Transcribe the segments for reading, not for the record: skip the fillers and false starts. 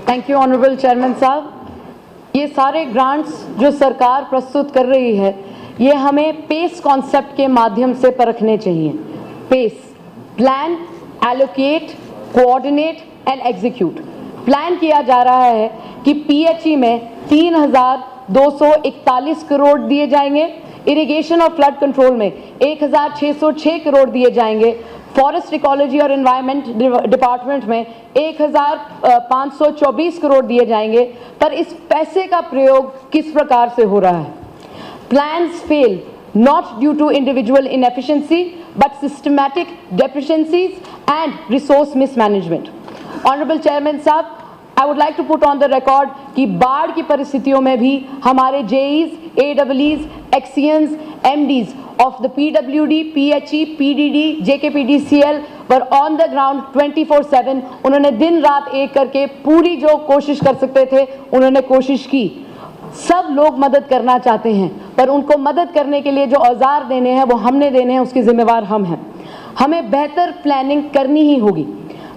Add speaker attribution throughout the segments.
Speaker 1: Thank you honourable chairman साहब। ये सारे ग्रांट्स जो सरकार प्रस्तुत कर रही है, ये हमें पेस कॉन्सेप्ट के माध्यम से परखने चाहिए। Pace, plan, allocate, coordinate and execute. Plan किया जा रहा है कि पीएचई में 3,241 करोड़ दिए जाएंगे, इरिगेशन और फ्लड कंट्रोल में 1,606 करोड़ दिए जाएंगे, फॉरेस्ट इकोलॉजी और एनवायरनमेंट डिपार्टमेंट में 1,524 करोड़ दिए जाएंगे। पर इस पैसे का प्रयोग किस प्रकार से हो रहा है? Plans fail not due to individual inefficiency but systematic deficiencies and resource mismanagement. Honorable Chairman साहब, I would like to put on the record कि बाढ़ की परिस्थितियों में भी हमारे JEs, AEEs, एक्सियंस, MDs of the PWD, PHE, PDD, JKPDCL were on the ground 24/7. उन्होंने दिन रात एक करके पूरी जो कोशिश कर सकते थे उन्होंने कोशिश की। सब लोग मदद करना चाहते हैं, पर उनको मदद करने के लिए जो औजार देने हैं वो हमने देने हैं, उसकी जिम्मेवार हम हैं। हमें बेहतर प्लानिंग करनी ही होगी।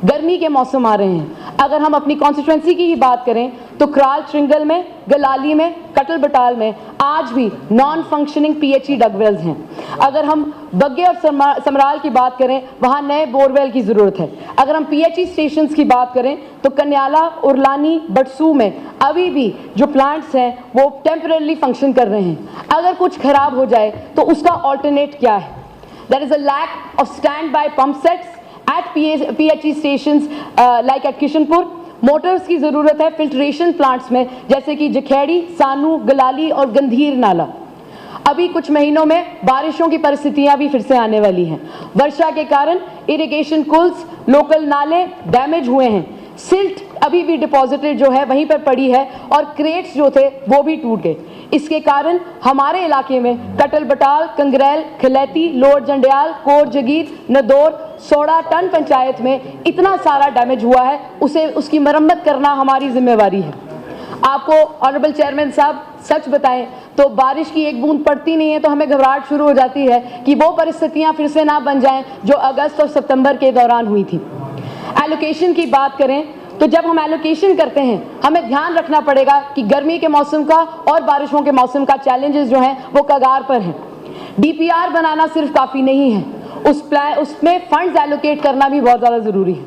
Speaker 1: गर्मी के मौसम आ रहे हैं। अगर हम अपनी कॉन्स्टिट्यूएंसी की ही बात करें तो क्राल ट्रिंगल में, गलाली में, कटल बटाल में आज भी नॉन फंक्शनिंग पीएचई डगवेल्स हैं। अगर हम बग्गे और समराल की बात करें, वहाँ नए बोरवेल की ज़रूरत है। अगर हम पीएचई स्टेशंस की बात करें तो कन्याला, उरलानी, बटसू में अभी भी जो प्लांट्स हैं वो टेम्पररी फंक्शन कर रहे हैं। अगर कुछ खराब हो जाए तो उसका ऑल्टरनेट क्या है? There is a lack of standby pump sets at PHE stations like at Kishanpur. Motors की ज़रूरत है फिल्ट्रेशन प्लांट्स में, जैसे कि जखेड़ी, सानू, गलाली और गंधीर नाला। अभी कुछ महीनों में बारिशों की परिस्थितियां भी फिर से आने वाली हैं। वर्षा के कारण इरिगेशन कुल्स, लोकल नाले डैमेज हुए हैं। सिल्ट अभी भी डिपॉजिटेड जो है वहीं पर पड़ी है और क्रेट्स जो थे वो भी टूट गए। इसके कारण हमारे इलाके में कटल बटाल, कंगरैल, खलैती, लोअर जंडियाल, कोट जगीर, नदौर, सोड़ा टन पंचायत में इतना सारा डैमेज हुआ है, उसे उसकी मरम्मत करना हमारी जिम्मेवारी है। आपको ऑनरेबल चेयरमैन साहब सच बताएं तो बारिश की एक बूंद पड़ती नहीं है तो हमें घबराहट शुरू हो जाती है कि वो परिस्थितियां फिर से ना बन जाएं जो अगस्त और सितंबर के दौरान हुई थी। एलोकेशन की बात करें तो जब हम एलोकेशन करते हैं हमें ध्यान रखना पड़ेगा कि गर्मी के मौसम का और बारिशों के मौसम का चैलेंजेस जो हैं वो कगार पर हैं। डीपीआर बनाना सिर्फ काफ़ी नहीं है, उसमें फंड्स एलोकेट करना भी बहुत ज़्यादा ज़रूरी है।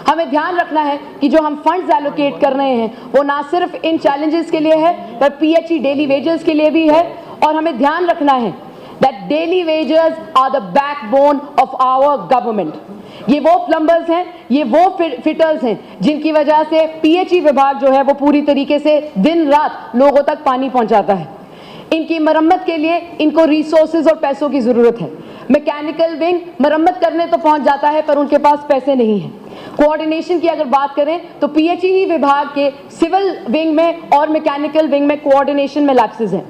Speaker 1: हमें ध्यान रखना है कि जो हम फंड्स एलोकेट कर रहे हैं वो ना सिर्फ इन चैलेंजेस के लिए है पर पीएचई डेली वेजेस के लिए भी है। और हमें ध्यान रखना है that daily wages are the backbone of our government. ये वो प्लम्बर्स हैं, ये वो फिटर्स हैं जिनकी वजह से पीएचई विभाग जो है वो पूरी तरीके से दिन रात लोगों तक पानी पहुंचाता है। इनकी मरम्मत के लिए इनको रिसोर्सेज और पैसों की ज़रूरत है। मैकेनिकल विंग मरम्मत करने तो पहुंच जाता है पर उनके पास पैसे नहीं हैं। कोऑर्डिनेशन की अगर बात करें तो पीएचई ही विभाग के सिविल विंग में और मैकेनिकल विंग में कोऑर्डिनेशन में लैप्सेस हैं।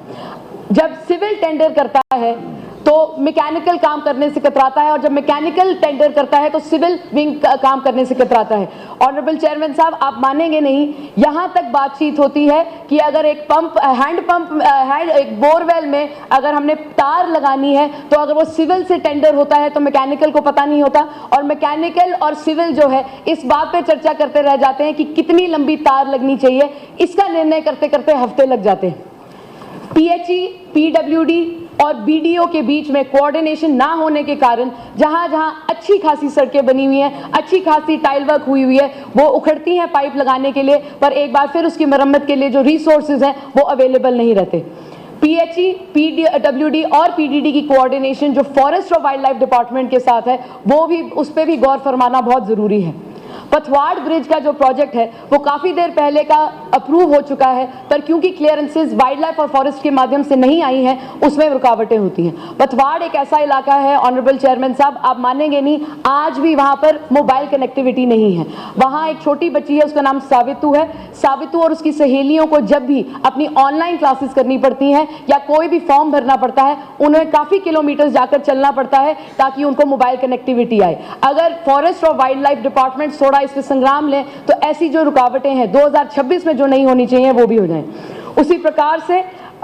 Speaker 1: जब सिविल टेंडर करता है तो मैकेनिकल काम करने से कतराता है और जब मैकेनिकल टेंडर करता है तो सिविल विंग काम करने से कतराता है। ऑनरेबल चेयरमैन साहब, आप मानेंगे नहीं, यहाँ तक बातचीत होती है कि अगर एक बोरवेल में अगर हमने तार लगानी है तो अगर वो सिविल से टेंडर होता है तो मैकेनिकल को पता नहीं होता और मैकेनिकल और सिविल जो है इस बात पे चर्चा करते रह जाते हैं कि कितनी लंबी तार लगनी चाहिए। इसका निर्णय करते करते हफ्ते लग जाते हैं। पीएचई, पीडब्ल्यूडी और बीडीओ के बीच में कोऑर्डिनेशन ना होने के कारण जहां जहां अच्छी खासी सड़कें बनी हुई हैं, अच्छी खासी टाइल वर्क हुई हुई है, वो उखड़ती हैं पाइप लगाने के लिए, पर एक बार फिर उसकी मरम्मत के लिए जो रिसोर्सेज हैं वो अवेलेबल नहीं रहते। पीएचई, पीडब्ल्यूडी और पीडीडी की कोऑर्डिनेशन जो फॉरेस्ट और वाइल्ड लाइफ डिपार्टमेंट के साथ है वो भी, उस पर भी गौर फरमाना बहुत ज़रूरी है। पथवाड़ ब्रिज का जो प्रोजेक्ट है वो काफ़ी देर पहले का अप्रूव हो चुका है, पर क्योंकि क्लियरेंसेज वाइल्ड लाइफ और फॉरेस्ट के माध्यम से नहीं आई हैं उसमें रुकावटें होती हैं। पथवाड़ एक ऐसा इलाका है ऑनरेबल चेयरमैन साहब, आप मानेंगे नहीं, आज भी वहाँ पर मोबाइल कनेक्टिविटी नहीं है। वहाँ एक छोटी बच्ची है, उसका नाम सावितू है। सावितू और उसकी सहेलियों को जब भी अपनी ऑनलाइन क्लासेस करनी पड़ती हैं या कोई भी फॉर्म भरना पड़ता है उन्हें काफ़ी किलोमीटर जाकर चलना पड़ता है ताकि उनको मोबाइल कनेक्टिविटी आए। अगर फॉरेस्ट और वाइल्ड लाइफ डिपार्टमेंट थोड़ा इस पर संग्राम लें तो ऐसी जो रुकावटें हैं 2026 में जो नहीं होनी चाहिए वो भी हो जाएं। उसी प्रकार से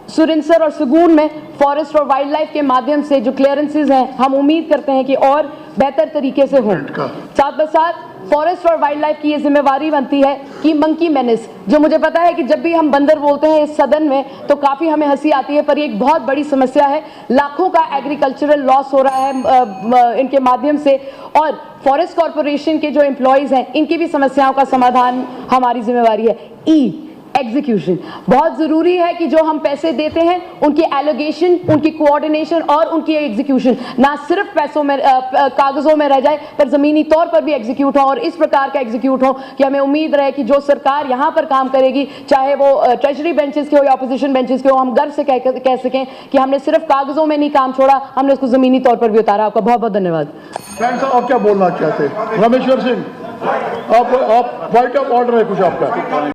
Speaker 1: सुरिनसर और सुगून में फॉरेस्ट और वाइल्ड लाइफ के माध्यम से जो क्लियरेंसेज हैं, हम उम्मीद करते हैं कि और बेहतर तरीके से हों। साथ ब साथ फॉरेस्ट और वाइल्ड लाइफ की ये जिम्मेवारी बनती है कि मंकी मेनेस, जो मुझे पता है कि जब भी हम बंदर बोलते हैं इस सदन में तो काफ़ी हमें हंसी आती है, पर ये एक बहुत बड़ी समस्या है। लाखों का एग्रीकल्चरल लॉस हो रहा है इनके माध्यम से, और फॉरेस्ट कॉरपोरेशन के जो एम्प्लॉयज़ हैं इनकी भी समस्याओं का समाधान हमारी जिम्मेवारी है। एग्जीक्यूशन बहुत ज़रूरी है कि जो हम पैसे देते हैं उनकी एलोगेशन, उनकी कोऑर्डिनेशन और उनकी एग्जीक्यूशन ना सिर्फ पैसों में कागज़ों में रह जाए, पर ज़मीनी तौर पर भी एग्जीक्यूट हो, और इस प्रकार का एग्जीक्यूट हो कि हमें उम्मीद रहे कि जो सरकार यहाँ पर काम करेगी, चाहे वो ट्रेजरी बेंचेस के हो या अपोजिशन बेंचेस के हो, हम गर्व से कह सकें कि हमने सिर्फ कागज़ों में नहीं काम छोड़ा, हमने उसको ज़मीनी तौर पर भी उतारा। आपका बहुत बहुत धन्यवाद।
Speaker 2: आप क्या बोलना चाहते हैं? रामेश्वर सिंह, आप पॉइंट ऑफ ऑर्डर है कुछ आपका?